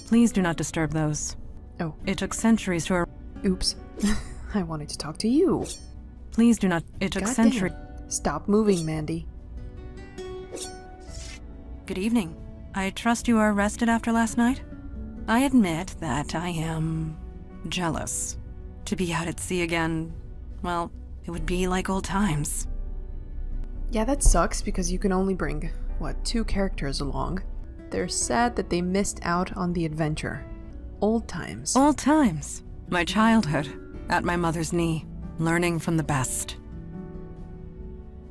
Please do not disturb those. Oh. It took centuries to... Oops. I wanted to talk to you. Please do not... It took centuries... Stop moving, Mandy. Good evening. I trust you are rested after last night? I admit that I am... jealous. To be out at sea again, well, it would be like old times. Yeah, that sucks because you can only bring, 2 characters along. They're sad that they missed out on the adventure. Old times. Old times. My childhood. At my mother's knee. Learning from the best.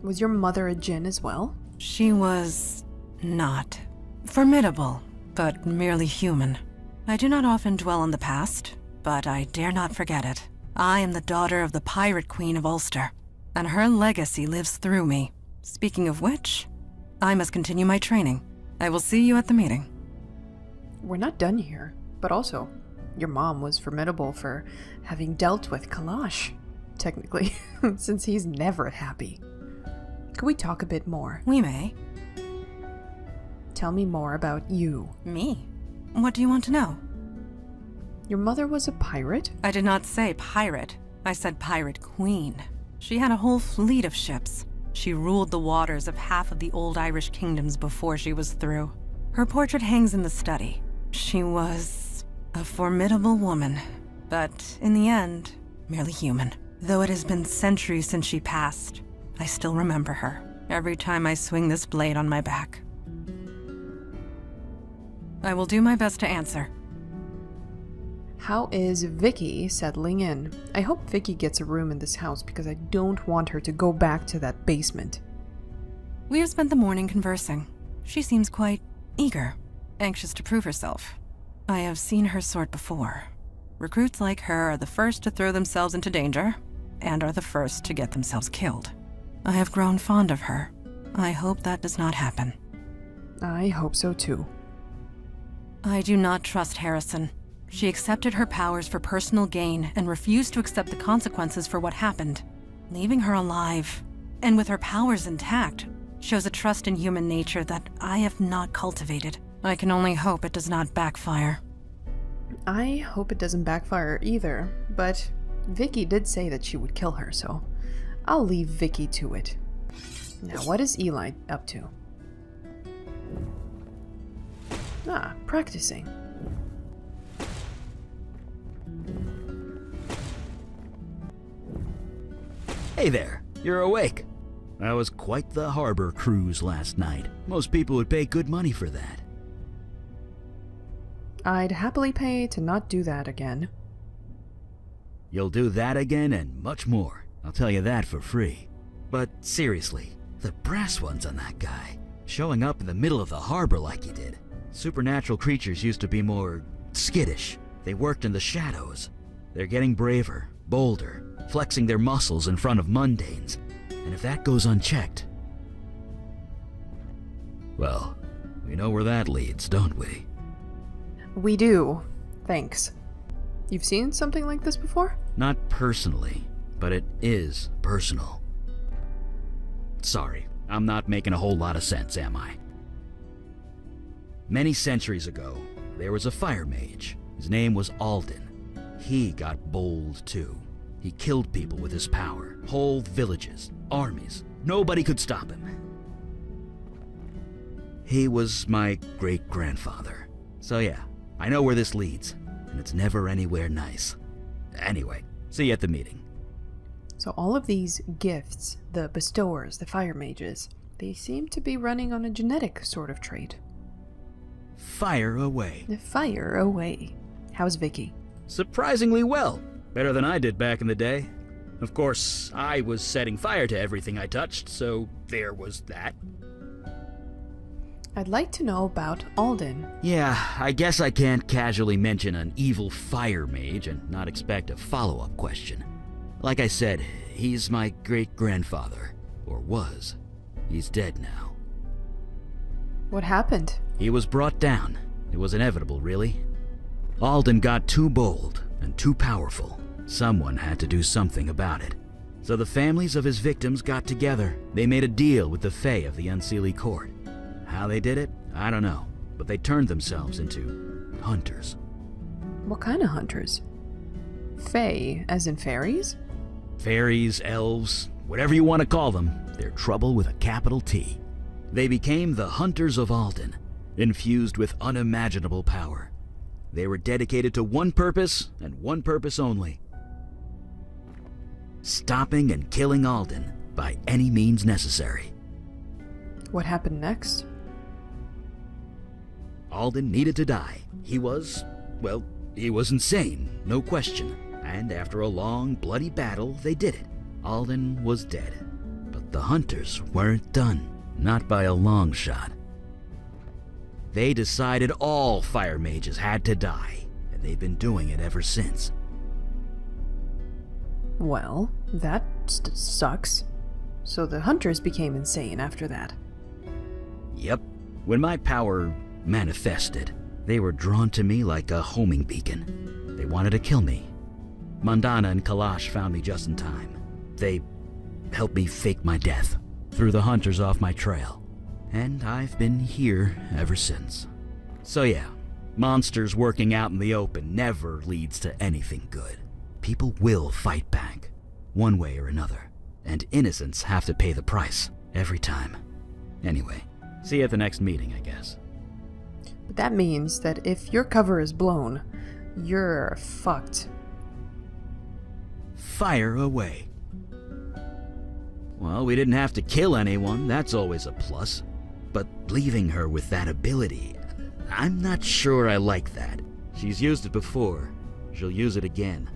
Was your mother a djinn as well? She was... not. Formidable, but merely human. I do not often dwell on the past, but I dare not forget it. I am the daughter of the Pirate Queen of Ulster, and her legacy lives through me. Speaking of which, I must continue my training. I will see you at the meeting. We're not done here, but also, your mom was formidable for having dealt with Kalash, technically, since he's never happy. Can we talk a bit more? We may. Tell me more about you. Me? What do you want to know? Your mother was a pirate? I did not say pirate. I said pirate queen. She had a whole fleet of ships. She ruled the waters of half of the old Irish kingdoms before she was through. Her portrait hangs in the study. She was a formidable woman, but in the end, merely human. Though it has been centuries since she passed, I still remember her every time I swing this blade on my back. I will do my best to answer. How is Vicky settling in? I hope Vicky gets a room in this house because I don't want her to go back to that basement. We have spent the morning conversing. She seems quite eager, anxious to prove herself. I have seen her sort before. Recruits like her are the first to throw themselves into danger, and are the first to get themselves killed. I have grown fond of her. I hope that does not happen. I hope so too. I do not trust Harrison. She accepted her powers for personal gain and refused to accept the consequences for what happened. Leaving her alive, and with her powers intact, shows a trust in human nature that I have not cultivated. I can only hope it does not backfire. I hope it doesn't backfire either, but Vicky did say that she would kill her, so I'll leave Vicky to it. Now, what is Eli up to? Practicing. Hey there, you're awake. That was quite the harbor cruise last night. Most people would pay good money for that. I'd happily pay to not do that again. You'll do that again and much more. I'll tell you that for free. But seriously, the brass ones on that guy. Showing up in the middle of the harbor like he did. Supernatural creatures used to be more skittish. They worked in the shadows. They're getting braver, bolder, flexing their muscles in front of mundanes. And if that goes unchecked, well, we know where that leads, don't we? We do. Thanks. You've seen something like this before? Not personally, but it is personal. Sorry, I'm not making a whole lot of sense, am I? Many centuries ago, there was a fire mage. His name was Alden. He got bold too. He killed people with his power. Whole villages, armies. Nobody could stop him. He was my great-grandfather. So yeah, I know where this leads, and it's never anywhere nice. Anyway, see you at the meeting. So all of these gifts, the bestowers, the fire mages, they seem to be running on a genetic sort of trait. Fire away. Fire away. How's Vicky? Surprisingly well. Better than I did back in the day. Of course, I was setting fire to everything I touched, so there was that. I'd like to know about Alden. Yeah, I guess I can't casually mention an evil fire mage and not expect a follow-up question. Like I said, he's my great-grandfather. Or was. He's dead now. What happened? He was brought down. It was inevitable, really. Alden got too bold and too powerful. Someone had to do something about it. So the families of his victims got together. They made a deal with the Fae of the Unseelie Court. How they did it, I don't know. But they turned themselves into hunters. What kind of hunters? Fae, as in fairies? Fairies, elves, whatever you want to call them, they're trouble with a capital T. They became the Hunters of Alden, infused with unimaginable power. They were dedicated to one purpose and one purpose only: stopping and killing Alden by any means necessary. What happened next? Alden needed to die. He was insane, no question. And after a long, bloody battle, they did it. Alden was dead. But the hunters weren't done, not by a long shot. They decided all fire mages had to die, and they've been doing it ever since. Well, that sucks. So the hunters became insane after that. Yep. When my power manifested, they were drawn to me like a homing beacon. They wanted to kill me. Mandana and Kalash found me just in time. They helped me fake my death, threw the hunters off my trail, and I've been here ever since. So yeah, monsters working out in the open never leads to anything good. People will fight back, one way or another, and innocents have to pay the price, every time. Anyway, see you at the next meeting, I guess. But that means that if your cover is blown, you're fucked. Fire away. Well, we didn't have to kill anyone, that's always a plus. But leaving her with that ability, I'm not sure I like that. She's used it before. She'll use it again.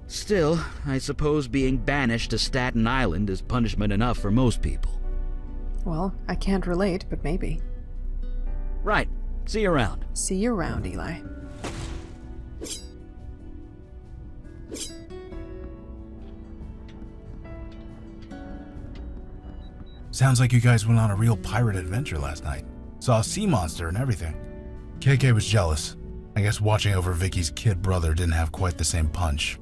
Still, I suppose being banished to Staten Island is punishment enough for most people. Well, I can't relate, but maybe. Right. See you around. See you around, Eli. Sounds like you guys went on a real pirate adventure last night. Saw a sea monster and everything. KK was jealous. I guess watching over Vicky's kid brother didn't have quite the same punch.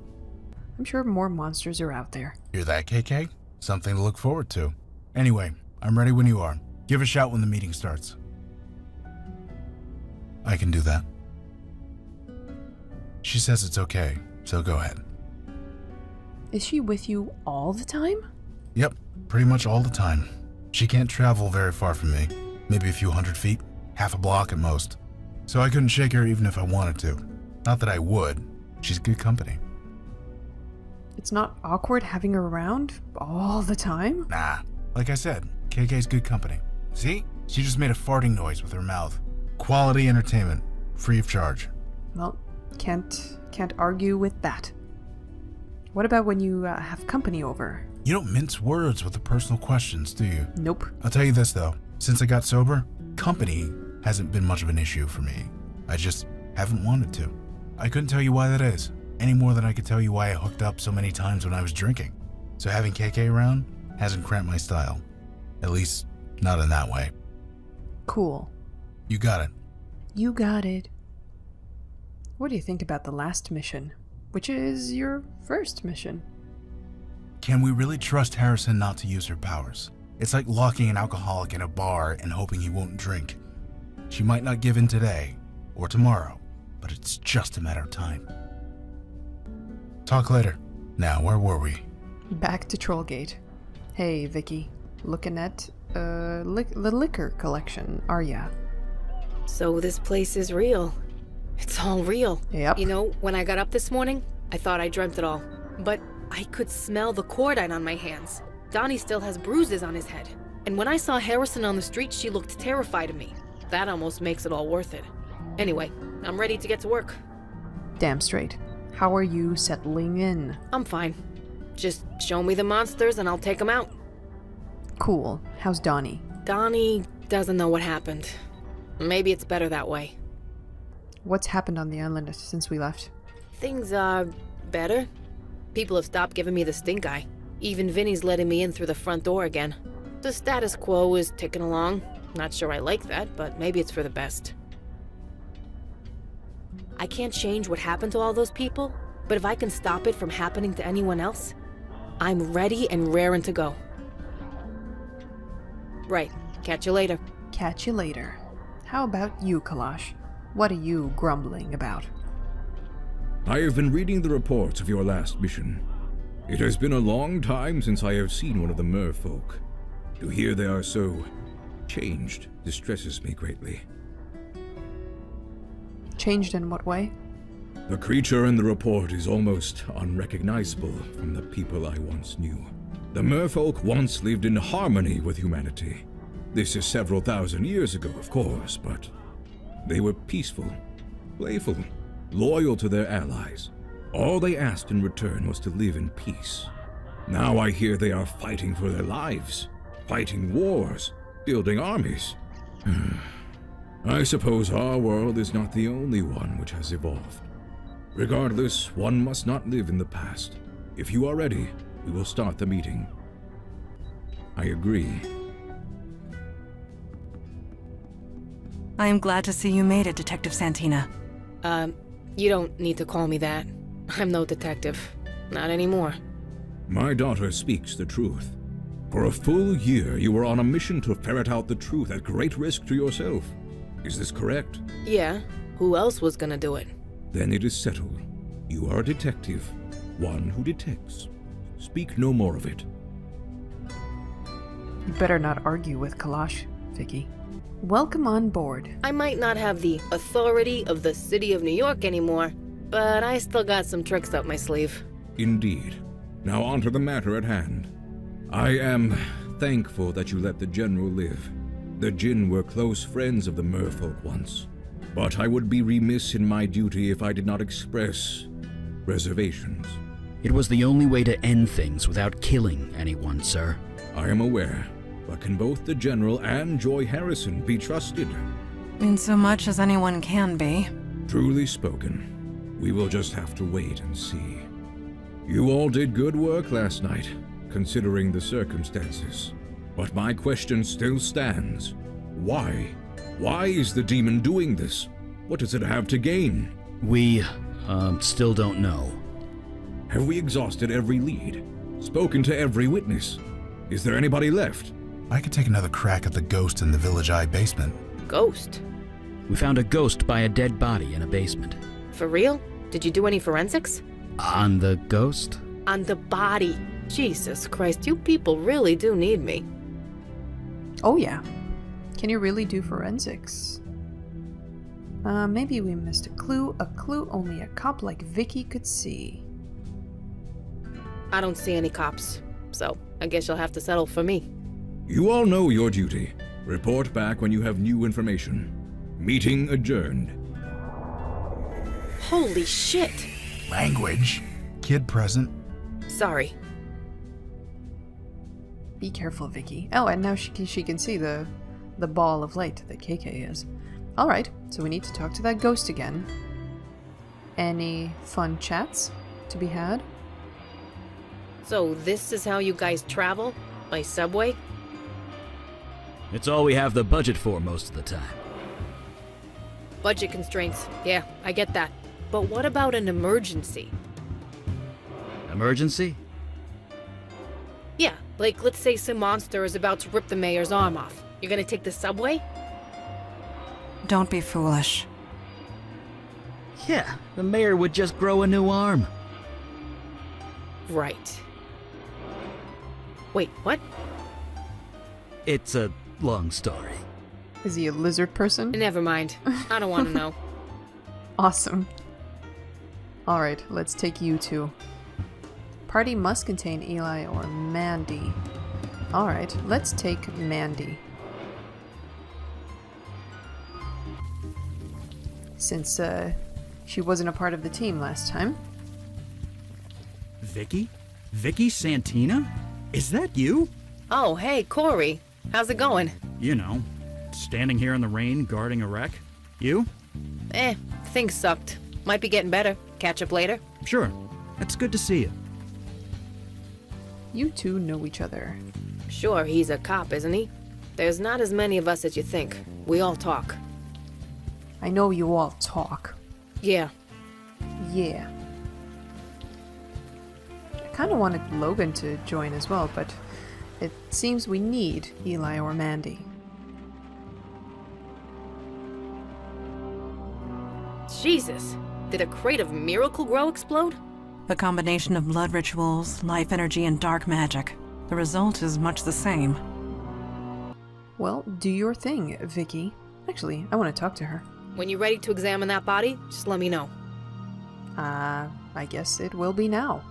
I'm sure more monsters are out there. Hear that, KK? Something to look forward to. Anyway, I'm ready when you are. Give a shout when the meeting starts. I can do that. She says it's okay, so go ahead. Is she with you all the time? Yep, pretty much all the time. She can't travel very far from me. Maybe a few 100 feet, half a block at most. So I couldn't shake her even if I wanted to. Not that I would. She's good company. It's not awkward having her around all the time? Nah, like I said, KK's good company. See? She just made a farting noise with her mouth. Quality entertainment, free of charge. Well, can't argue with that. What about when you have company over? You don't mince words with the personal questions, do you? Nope. I'll tell you this though, since I got sober, company hasn't been much of an issue for me. I just haven't wanted to. I couldn't tell you why that is, any more than I could tell you why I hooked up so many times when I was drinking. So having KK around hasn't cramped my style. At least, not in that way. Cool. You got it. You got it. What do you think about the last mission? Which is your first mission? Can we really trust Harrison not to use her powers? It's like locking an alcoholic in a bar and hoping he won't drink. She might not give in today, or tomorrow, but it's just a matter of time. Talk later. Now, where were we? Back to Trollgate. Hey, Vicky. Looking at, the liquor collection, are ya? So this place is real. It's all real. Yep. You know, when I got up this morning, I thought I dreamt it all. But I could smell the cordite on my hands. Donnie still has bruises on his head. And when I saw Harrison on the street, she looked terrified of me. That almost makes it all worth it. Anyway, I'm ready to get to work. Damn straight. How are you settling in? I'm fine. Just show me the monsters and I'll take them out. Cool. How's Donnie? Donnie doesn't know what happened. Maybe it's better that way. What's happened on the island since we left? Things are better. People have stopped giving me the stink eye. Even Vinny's letting me in through the front door again. The status quo is ticking along. Not sure I like that, but maybe it's for the best. I can't change what happened to all those people, but if I can stop it from happening to anyone else, I'm ready and raring to go. Right. Catch you later. Catch you later. How about you, Kalash? What are you grumbling about? I have been reading the reports of your last mission. It has been a long time since I have seen one of the merfolk. To hear they are so changed distresses me greatly. Changed in what way? The creature in the report is almost unrecognizable from the people I once knew. The merfolk once lived in harmony with humanity. This is several thousand years ago, of course, but they were peaceful, playful, loyal to their allies. All they asked in return was to live in peace. Now I hear they are fighting for their lives, fighting wars, building armies. I suppose our world is not the only one which has evolved. Regardless, one must not live in the past. If you are ready, we will start the meeting. I agree. I am glad to see you made it, Detective Santina. You don't need to call me that. I'm no detective. Not anymore. My daughter speaks the truth. For a full year, you were on a mission to ferret out the truth at great risk to yourself. Is this correct? Yeah, who else was gonna do it? Then it is settled. You are a detective, one who detects. Speak no more of it. You better not argue with Kalash, Vicky. Welcome on board. I might not have the authority of the city of New York anymore, but I still got some tricks up my sleeve. Indeed. Now on to the matter at hand. I am thankful that you let the General live. The Jinn were close friends of the merfolk once. But I would be remiss in my duty if I did not express reservations. It was the only way to end things without killing anyone, sir. I am aware, but can both the General and Joy Harrison be trusted? In so much as anyone can be. Truly spoken. We will just have to wait and see. You all did good work last night, considering the circumstances. But my question still stands. Why? Why is the demon doing this? What does it have to gain? We, still don't know. Have we exhausted every lead? Spoken to every witness? Is there anybody left? I could take another crack at the ghost in the Village Eye basement. Ghost? We found a ghost by a dead body in a basement. For real? Did you do any forensics? On the ghost? On the body. Jesus Christ, you people really do need me. Oh yeah. Can you really do forensics? Maybe we missed a clue only a cop like Vicky could see. I don't see any cops, so I guess you'll have to settle for me. You all know your duty. Report back when you have new information. Meeting adjourned. Holy shit! Language. Kid present. Sorry. Be careful, Vicky. Oh, and now she can see the ball of light that KK is. Alright, so we need to talk to that ghost again. Any fun chats to be had? So this is how you guys travel? By subway? It's all we have the budget for most of the time. Budget constraints. Yeah, I get that. But what about an emergency? Emergency? Yeah, like let's say some monster is about to rip the mayor's arm off. You're gonna take the subway? Don't be foolish. Yeah, the mayor would just grow a new arm. Right. Wait, what? It's a long story. Is he a lizard person? Never mind. I don't want to know. Awesome. Alright, let's take you two. Party must contain Eli or Mandy. Alright, let's take Mandy. Since, she wasn't a part of the team last time. Vicky? Vicky Santina? Is that you? Oh, hey, Corey. How's it going? You know, standing here in the rain guarding a wreck. You? Things sucked. Might be getting better. Catch up later. Sure. It's good to see you. You two know each other. Sure, he's a cop, isn't he? There's not as many of us as you think. We all talk. I know you all talk. Yeah. Yeah. I kind of wanted Logan to join as well, but it seems we need Eli or Mandy. Jesus. Did a crate of Miracle Grow explode? A combination of blood rituals, life energy, and dark magic. The result is much the same. Well, do your thing, Vicky. Actually, I want to talk to her. When you're ready to examine that body, just let me know. I guess it will be now.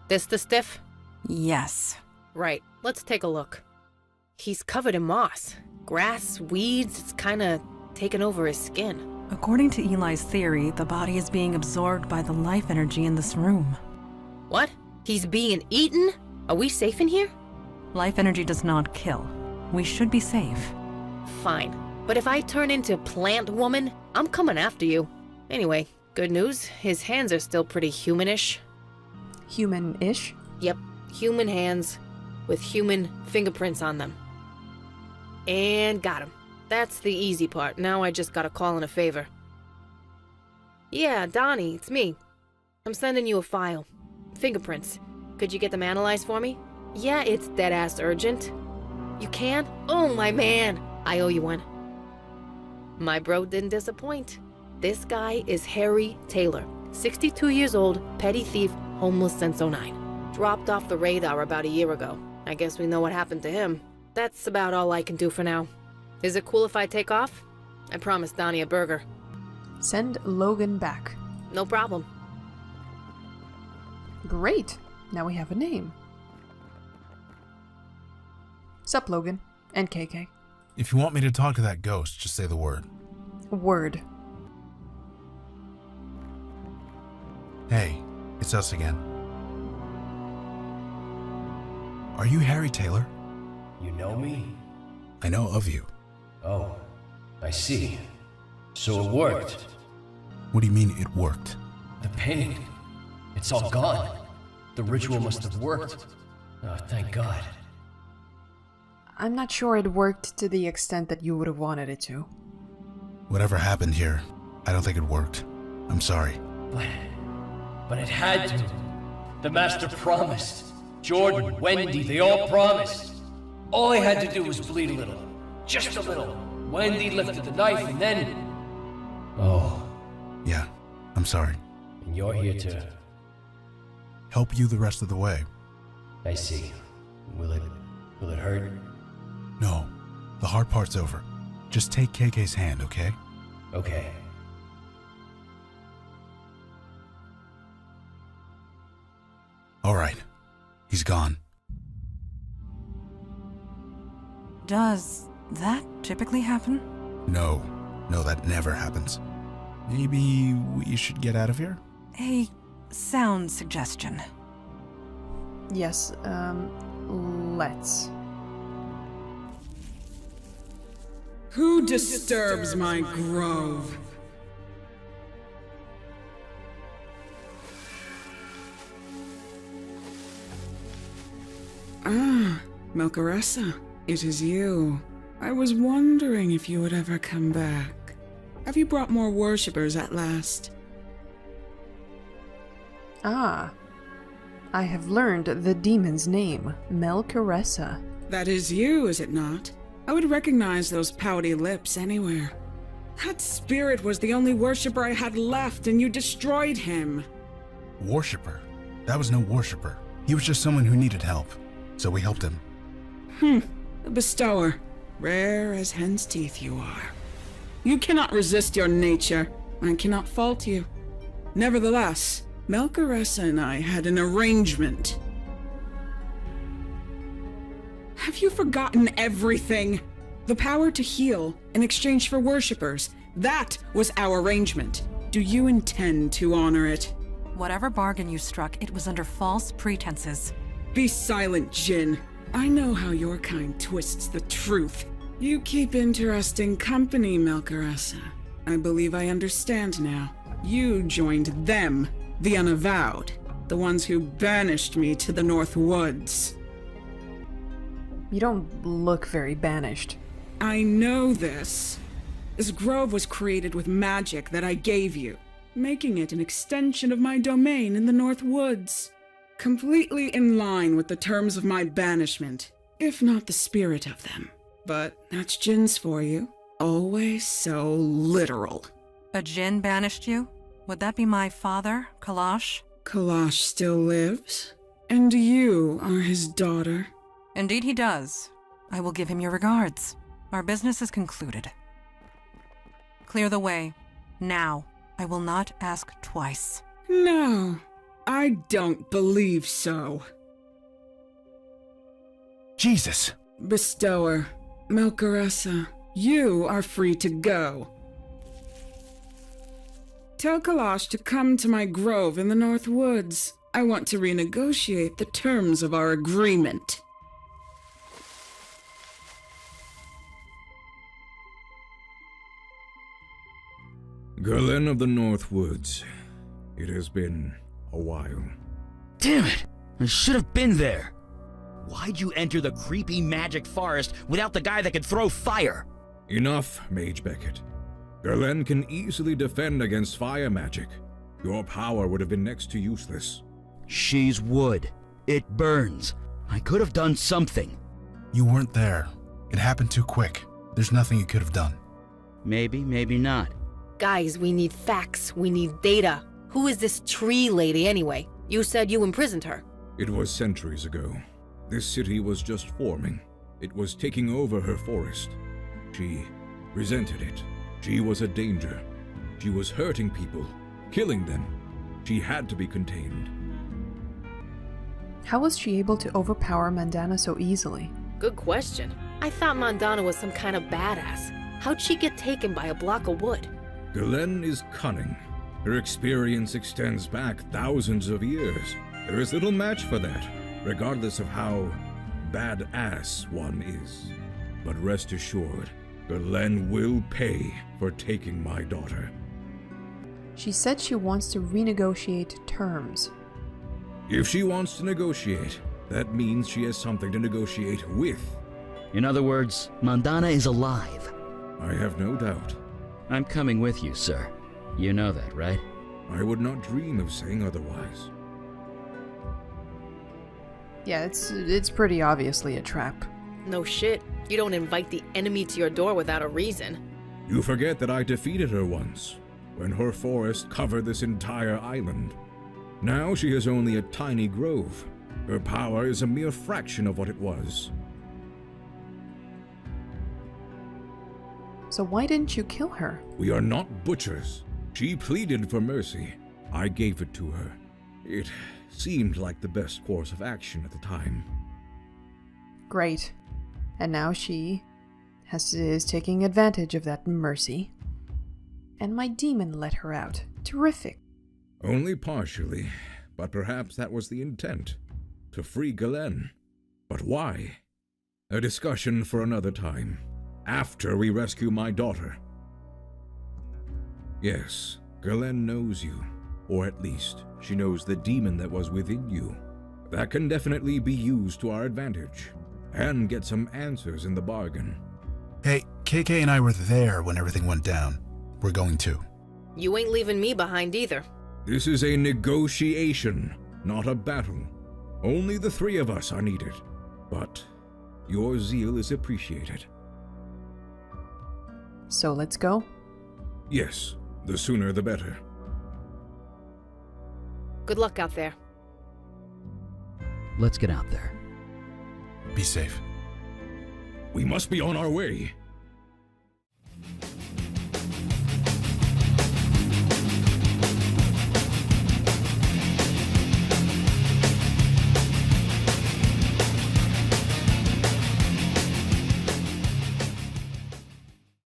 This the stiff? Yes. Right, let's take a look. He's covered in moss. Grass, weeds, it's kinda taken over his skin. According to Eli's theory, the body is being absorbed by the life energy in this room. What? He's being eaten? Are we safe in here? Life energy does not kill. We should be safe. Fine. But if I turn into Plant Woman, I'm coming after you. Anyway, good news, his hands are still pretty humanish. Human-ish? Yep, human hands with human fingerprints on them. And got him. That's the easy part. Now I just gotta call in a favor. Yeah, Donnie, it's me. I'm sending you a file. Fingerprints. Could you get them analyzed for me? Yeah, it's dead-ass urgent. You can? Oh, my man. I owe you one. My bro didn't disappoint. This guy is Harry Taylor. 62 years old, petty thief, homeless since '09. Dropped off the radar about a year ago. I guess we know what happened to him. That's about all I can do for now. Is it cool if I take off? I promised Donnie a burger. Send Logan back. No problem. Great. Now we have a name. Sup, Logan. And KK. If you want me to talk to that ghost, just say the word. Word. Hey, it's us again. Are you Harry Taylor? You know me? I know of you. Oh, I see. So it worked. What do you mean it worked? The painting. It's all gone. The ritual must have worked. Oh, thank God. I'm not sure it worked to the extent that you would have wanted it to. Whatever happened here, I don't think it worked. I'm sorry. But it had to. The Master promised. Jordan, Wendy, they all promised. All I had to do was bleed a little. Just a little. Wendy lifted the knife and then... Oh. Yeah, I'm sorry. And you're here to... Help you the rest of the way. I see. Will it hurt? No, the hard part's over. Just take KK's hand, okay? Okay. Alright, he's gone. Does that typically happen? No, that never happens. Maybe we should get out of here? A sound suggestion. Yes, let's. Who disturbs my grove? Ah, Melchoressa, it is you. I was wondering if you would ever come back. Have you brought more worshippers at last? Ah. I have learned the demon's name, Melchoressa. That is you, is it not? I would recognize those pouty lips anywhere. That spirit was the only worshipper I had left, and you destroyed him. Worshipper? That was no worshipper. He was just someone who needed help. So we helped him. A bestower. Rare as hen's teeth you are. You cannot resist your nature. I cannot fault you. Nevertheless, Melchoressa and I had an arrangement. Have you forgotten everything? The power to heal in exchange for worshippers. That was our arrangement. Do you intend to honor it? Whatever bargain you struck, it was under false pretenses. Be silent, Jinn. I know how your kind twists the truth. You keep interesting company, Melchoressa. I believe I understand now. You joined them, the Unavowed, the ones who banished me to the North Woods. You don't look very banished. I know this. This grove was created with magic that I gave you, making it an extension of my domain in the North Woods. Completely in line with the terms of my banishment, if not the spirit of them. But that's Jinn's for you. Always so literal. A djinn banished you? Would that be my father, Kalash? Kalash still lives, and you are his daughter. Indeed he does. I will give him your regards. Our business is concluded. Clear the way. Now. I will not ask twice. No, I don't believe so. Jesus! Bestower, Melkaressa, you are free to go. Tell Kalash to come to my grove in the North Woods. I want to renegotiate the terms of our agreement. Gerlen of the North Woods. It has been a while. Damn it! I should have been there! Why'd you enter the creepy magic forest without the guy that could throw fire? Enough, Mage Beckett. Gerlen can easily defend against fire magic. Your power would have been next to useless. She's wood. It burns. I could have done something. You weren't there. It happened too quick. There's nothing you could have done. Maybe, maybe not. Guys, we need facts. We need data. Who is this tree lady anyway? You said you imprisoned her. It was centuries ago. This city was just forming. It was taking over her forest. She resented it. She was a danger. She was hurting people, killing them. She had to be contained. How was she able to overpower Mandana so easily? Good question. I thought Mandana was some kind of badass. How'd she get taken by a block of wood? Gerlen is cunning. Her experience extends back thousands of years. There is little match for that, regardless of how badass one is. But rest assured, Gerlen will pay for taking my daughter. She said she wants to renegotiate terms. If she wants to negotiate, that means she has something to negotiate with. In other words, Mandana is alive. I have no doubt. I'm coming with you, sir. You know that, right? I would not dream of saying otherwise. Yeah, it's pretty obviously a trap. No shit. You don't invite the enemy to your door without a reason. You forget that I defeated her once, when her forest covered this entire island. Now she has only a tiny grove. Her power is a mere fraction of what it was. So why didn't you kill her? We are not butchers. She pleaded for mercy. I gave it to her. It seemed like the best course of action at the time. Great. And now she is taking advantage of that mercy. And my demon let her out. Terrific. Only partially, but perhaps that was the intent. To free Gerlen. But why? A discussion for another time. After we rescue my daughter. Yes, Gerlen knows you. Or at least, she knows the demon that was within you. That can definitely be used to our advantage. And get some answers in the bargain. Hey, KK and I were there when everything went down. We're going too. You ain't leaving me behind either. This is a negotiation, not a battle. Only the three of us are needed. But your zeal is appreciated. So let's go? Yes, the sooner the better. Good luck out there. Let's get out there. Be safe. We must be on our way.